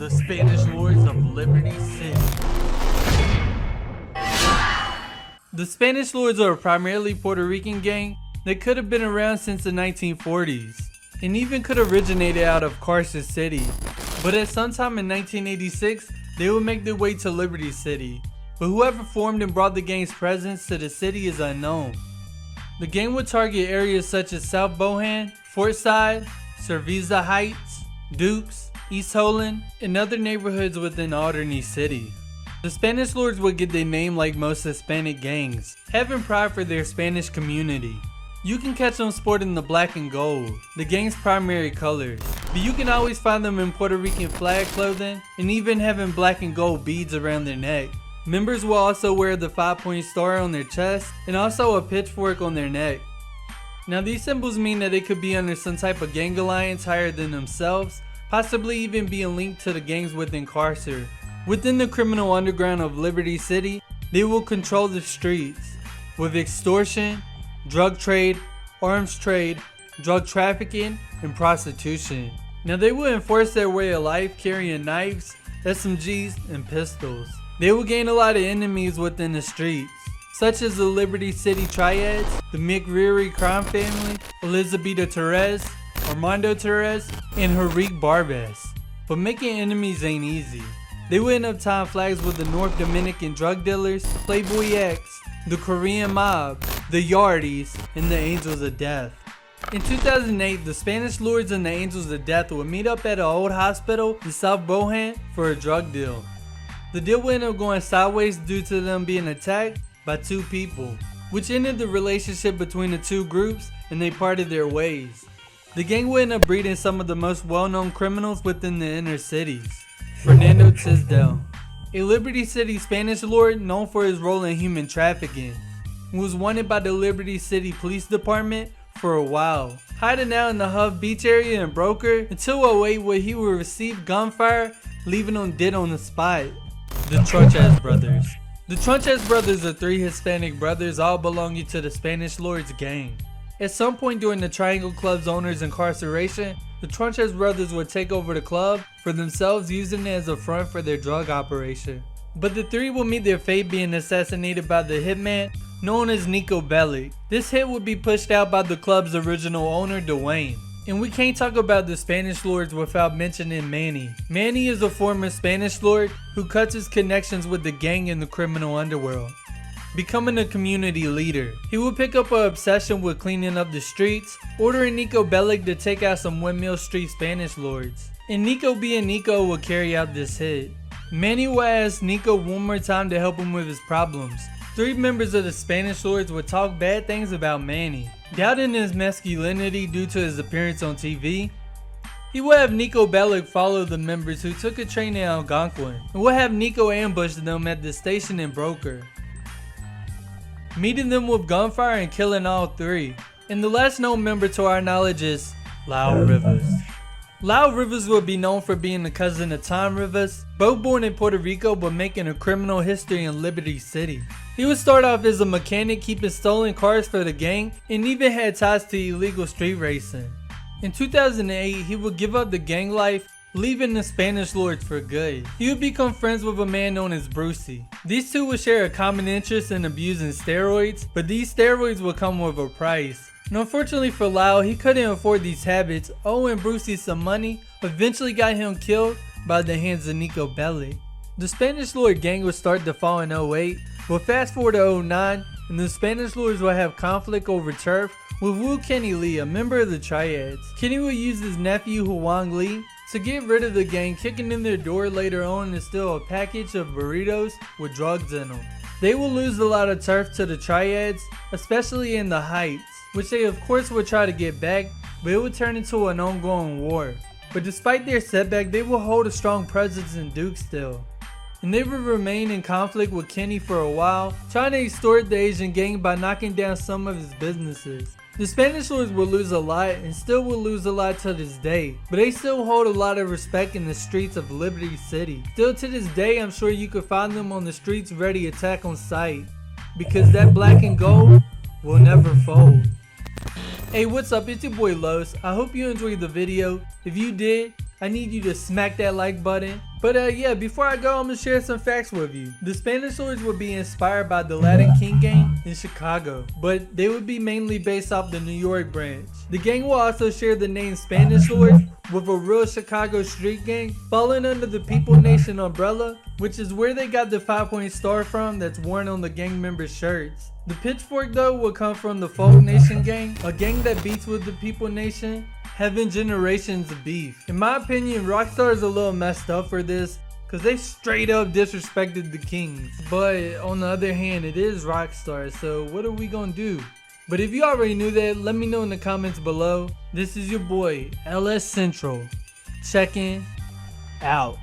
the Spanish lords of Liberty City. The Spanish lords are a primarily Puerto Rican gang that could have been around since the 1940s, and even could have originated out of Carson City, but at some time in 1986, they would make their way to Liberty City, but whoever formed and brought the gang's presence to the city is unknown. The gang would target areas such as South Bohan, Fortside, Cerveza Heights, Dukes, East Holland, and other neighborhoods within Alderney City. The Spanish lords would get their name like most Hispanic gangs, having pride for their Spanish community. You can catch them sporting the black and gold, the gang's primary colors, but you can always find them in Puerto Rican flag clothing and even having black and gold beads around their neck. Members will also wear the 5-point star on their chest and also a pitchfork on their neck. Now these symbols mean that they could be under some type of gang alliance higher than themselves, possibly even being linked to the gangs within Carcer. Within the criminal underground of Liberty City, they will control the streets with extortion, drug trade, arms trade, drug trafficking, and prostitution. Now they will enforce their way of life carrying knives, SMGs, and pistols. They will gain a lot of enemies within the streets, such as the Liberty City Triads, the McReary crime family, Elizabeth Torres, Armando Torres, and Harik Barbas. But making enemies ain't easy. They will end up tying flags with the North Dominican drug dealers, Playboy X, the Korean mob, the Yardies, and the Angels of Death. In 2008, the Spanish lords and the Angels of Death would meet up at an old hospital in South Bohan for a drug deal. The deal would end up going sideways due to them being attacked by two people, which ended the relationship between the two groups and they parted their ways. The gang would end up breeding some of the most well-known criminals within the inner cities. Fernando Tisdale, a Liberty City Spanish lord known for his role in human trafficking, was wanted by the Liberty City Police Department for a while, hiding out in the Huff Beach area in Broker until 08 where he would receive gunfire, leaving him dead on the spot. The Trunches brothers. The Trunches brothers are 3 Hispanic brothers all belonging to the Spanish lords gang. At some point during the Triangle Club's owner's incarceration, the Trunches brothers would take over the club for themselves, using it as a front for their drug operation. But the 3 will meet their fate being assassinated by the hitman known as Niko Bellic. This hit would be pushed out by the club's original owner, Dwayne. And we can't talk about the Spanish lords without mentioning Manny. Manny is a former Spanish lord who cuts his connections with the gang in the criminal underworld, becoming a community leader. He will pick up an obsession with cleaning up the streets, ordering Niko Bellic to take out some Windmill Street Spanish lords. And Niko being Niko will carry out this hit. Manny will ask Niko one more time to help him with his problems. 3 members of the Spanish lords would talk bad things about Manny, doubting his masculinity due to his appearance on TV. He will have Niko Bellic follow the members who took a train in Algonquin, and will have Niko ambush them at the station in Broker, meeting them with gunfire and killing all 3. And the last known member to our knowledge is Lyle Rivas. Lyle Rivas would be known for being the cousin of Tom Rivas, both born in Puerto Rico but making a criminal history in Liberty City. He would start off as a mechanic keeping stolen cars for the gang and even had ties to illegal street racing. In 2008, he would give up the gang life, leaving the Spanish lords for good. He would become friends with a man known as Brucie. These 2 would share a common interest in abusing steroids, but these steroids would come with a price. And unfortunately for Lyle, he couldn't afford these habits. Owing Brucie some money eventually got him killed by the hands of Niko Bellic. The Spanish lord gang would start to fall in 08, but fast forward to 09, and the Spanish lords will have conflict over turf with Wu Kenny Lee, a member of the Triads. Kenny will use his nephew Huang Lee to get rid of the gang, kicking in their door later on to steal a package of burritos with drugs in them. They will lose a lot of turf to the Triads, especially in the Heights, which they of course would try to get back, but it would turn into an ongoing war. But despite their setback, they will hold a strong presence in Duke still. And they will remain in conflict with Kenny for a while, trying to extort the Asian gang by knocking down some of his businesses. The Spanish lords will lose a lot and still will lose a lot to this day, but they still hold a lot of respect in the streets of Liberty City. Still to this day, I'm sure you could find them on the streets ready to attack on sight, because that black and gold will never fold. Hey, what's up? It's your boy Los. I hope you enjoyed the video. If you did, I need you to smack that like button. But yeah, before I go, I'm gonna share some facts with you. The Spanish Lords would be inspired by the Latin King gang in Chicago, but they would be mainly based off the New York branch. The gang will also share the name Spanish Lords with a real Chicago street gang falling under the People Nation umbrella, which is where they got the 5-point star from that's worn on the gang members' shirts. The pitchfork though will come from the Folk Nation gang, a gang that beats with the People Nation, having generations of beef. In my opinion, Rockstar is a little messed up for this, cause they straight up disrespected the Kings. But on the other hand, it is Rockstar, so what are we gonna do? But if you already knew that, let me know in the comments below. This is your boy, LS Central, checking out.